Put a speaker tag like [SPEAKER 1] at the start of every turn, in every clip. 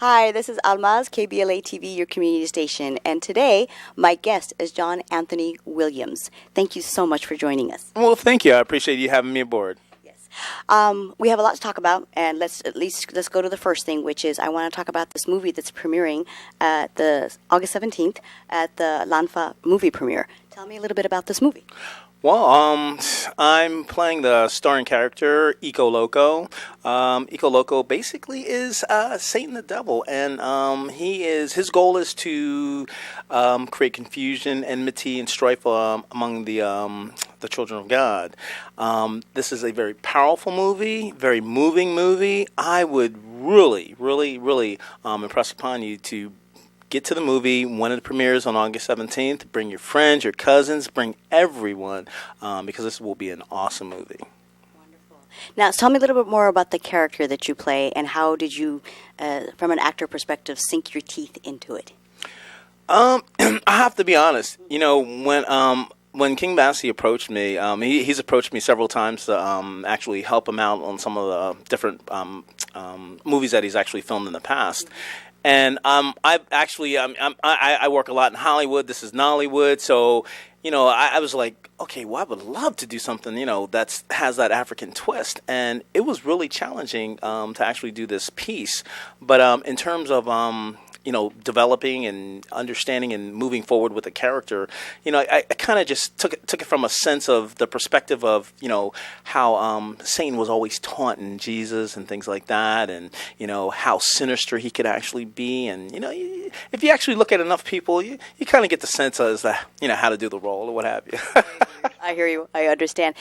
[SPEAKER 1] Hi, this is Almaz, KBLA TV, your community station. And today, my guest is John Anthony Williams. Thank you so much for joining us.
[SPEAKER 2] Well, thank you. I appreciate you having me aboard.
[SPEAKER 1] Yes. We have a lot to talk about, and let's go to the first thing, which is I want to talk about this movie that's premiering at the August 17th at the Lanfa movie premiere. Tell me a little bit about this movie.
[SPEAKER 2] Well, I'm playing the starring character, Eco Loco. Eco Loco basically is Satan the devil, and his goal is to create confusion, enmity, and strife among the children of God. This is a very powerful movie, very moving movie. I would really impress upon you to get to the movie when it premieres on August 17th. Bring your friends, your cousins, bring everyone, because this will be an awesome movie.
[SPEAKER 1] Wonderful. Now, tell me a little bit more about the character that you play, and how did you, from an actor perspective, sink your teeth into it?
[SPEAKER 2] I have to be honest. You know, when King Bassi approached me, he's approached me several times to actually help him out on some of the different movies that he's actually filmed in the past. And I work a lot in Hollywood. This is Nollywood, so I was like, okay, well, I would love to do something that has that African twist. And it was really challenging to actually do this piece. But in terms of developing and understanding and moving forward with the character, I kind of just took it from a sense of the perspective of, how Satan was always taunting Jesus and things like that, and, how sinister he could actually be. And, if you actually look at enough people, you kind of get the sense as how to do the role or what have you.
[SPEAKER 1] I hear you. I understand.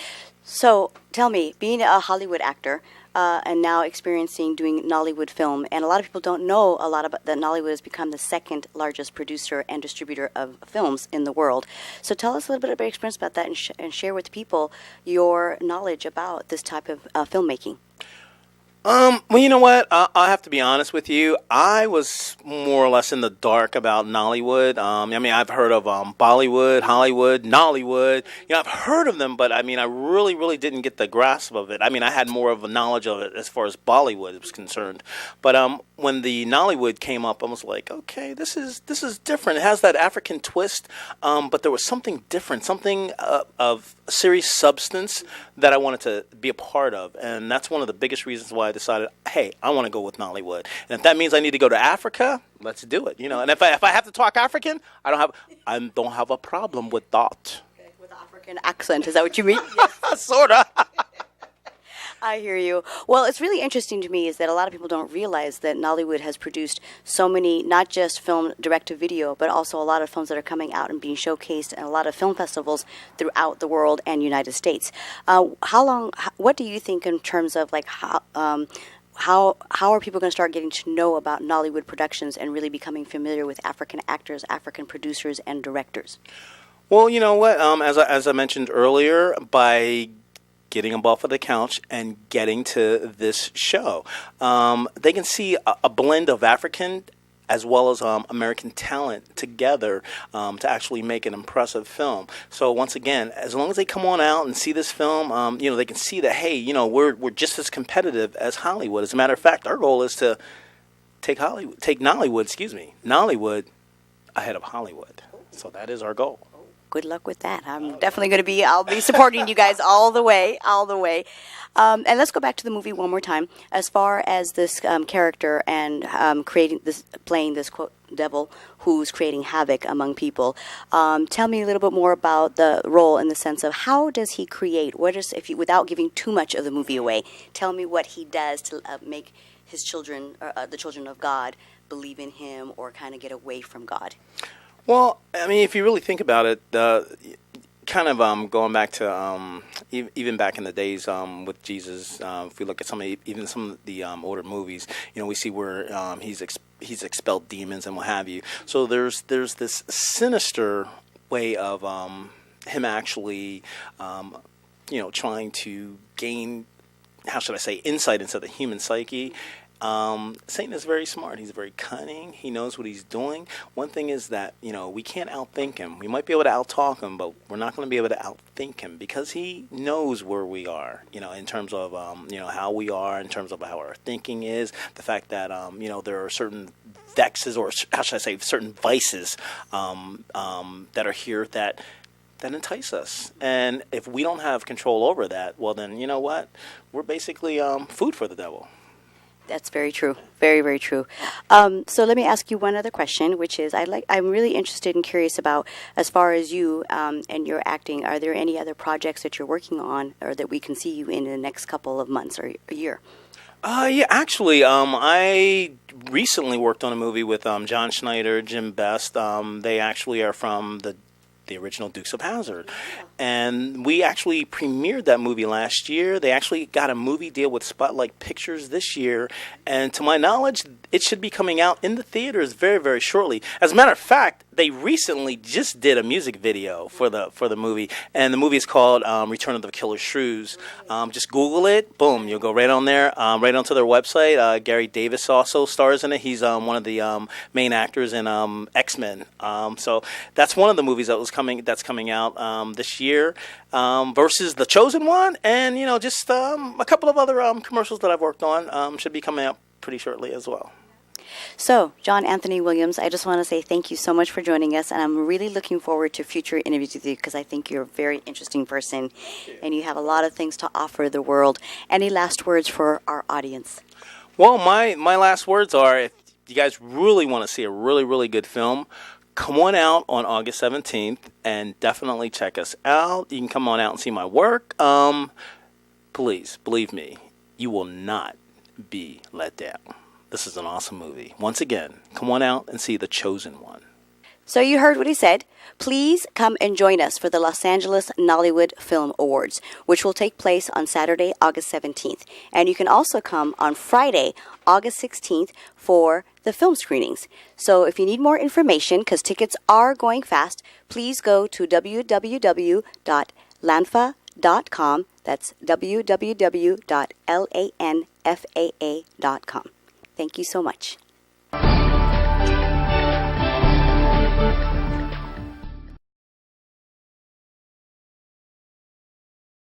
[SPEAKER 1] So tell me, being a Hollywood actor, and now doing Nollywood film. And a lot of people don't know a lot about that Nollywood has become the second largest producer and distributor of films in the world. So tell us a little bit about your experience about that, and share with people your knowledge about this type of filmmaking.
[SPEAKER 2] Well, you know what? I have to be honest with you. I was more or less in the dark about Nollywood. I've heard of Bollywood, Hollywood, Nollywood. I've heard of them, but I really didn't get the grasp of it. I had more of a knowledge of it as far as Bollywood was concerned. But when the Nollywood came up, I was like, okay, this is different. It has that African twist, but there was something different, something of serious substance that I wanted to be a part of, and that's one of the biggest reasons why I decided, hey, I want to go with Nollywood. And if that means I need to go to Africa, let's do it. And if I have to talk African, I don't have a problem with that.
[SPEAKER 1] Okay, with African accent, is that what you mean?
[SPEAKER 2] Yes. Sorta.
[SPEAKER 1] I hear you. Well, it's really interesting to me is that a lot of people don't realize that Nollywood has produced so many, not just film direct-to-video, but also a lot of films that are coming out and being showcased in a lot of film festivals throughout the world and United States. What do you think in terms of how are people going to start getting to know about Nollywood productions and really becoming familiar with African actors, African producers, and directors?
[SPEAKER 2] Well, you know what? As I mentioned earlier, by getting them off of the couch and getting to this show, they can see a blend of African as well as American talent together to actually make an impressive film. So once again, as long as they come on out and see this film, they can see that, hey, we're just as competitive as Hollywood. As a matter of fact, our goal is to take Nollywood ahead of Hollywood. So that is our goal.
[SPEAKER 1] Good luck with that. I'm definitely going to I'll be supporting you guys all the way. And let's go back to the movie one more time. As far as this character and playing this quote devil who's creating havoc among people, tell me a little bit more about the role in the sense of how does he create? Without giving too much of the movie away, tell me what he does to make his children, the children of God, believe in him or kind of get away from God.
[SPEAKER 2] Well, if you really think about it, kind of going back to even back in the days with Jesus, if we look at some of the older movies, we see where he's expelled demons and what have you. So there's this sinister way of him actually trying to gain, how should I say, insight into the human psyche. Satan is very smart. He's very cunning. He knows what he's doing. One thing is that, we can't outthink him. We might be able to outtalk him, but we're not going to be able to outthink him because he knows where we are, in terms of, how we are, in terms of how our thinking is, the fact that, there are certain vexes, or how should I say, certain vices that are here that entice us. And if we don't have control over that, well, then, you know what? We're basically food for the devil.
[SPEAKER 1] That's very true. Very, very true. So let me ask you one other question, which is I'm really interested and curious about, as far as you and your acting, are there any other projects that you're working on or that we can see you in the next couple of months or a year?
[SPEAKER 2] Yeah, actually, I recently worked on a movie with John Schneider, Jim Best. They actually are from the original Dukes of Hazzard. And we actually premiered that movie last year. They actually got a movie deal with Spotlight Pictures this year. And to my knowledge, it should be coming out in the theaters very, very shortly. As a matter of fact, they recently just did a music video for the movie. And the movie is called Return of the Killer Shrews. Just Google it. Boom. You'll go right on there, right onto their website. Gary Davis also stars in it. He's one of the main actors in X-Men. So that's one of the movies that's coming out this year, versus The Chosen One, and just a couple of other commercials that I've worked on should be coming out pretty shortly as well.
[SPEAKER 1] So, John Anthony Williams, I just want to say thank you so much for joining us, and I'm really looking forward to future interviews with you because I think you're a very interesting person, and you have a lot of things to offer the world. Any last words for our audience?
[SPEAKER 2] Well, my last words are, if you guys really want to see a really, really good film, come on out on August 17th and definitely check us out. You can come on out and see my work. Please, believe me, you will not be let down. This is an awesome movie. Once again, come on out and see The Chosen One.
[SPEAKER 1] So you heard what he said. Please come and join us for the Los Angeles Nollywood Film Awards, which will take place on Saturday, August 17th. And you can also come on Friday, August 16th for the film screenings. So if you need more information, because tickets are going fast, please go to www.lanfa.com. That's www.lanfaa.com. Thank you so much.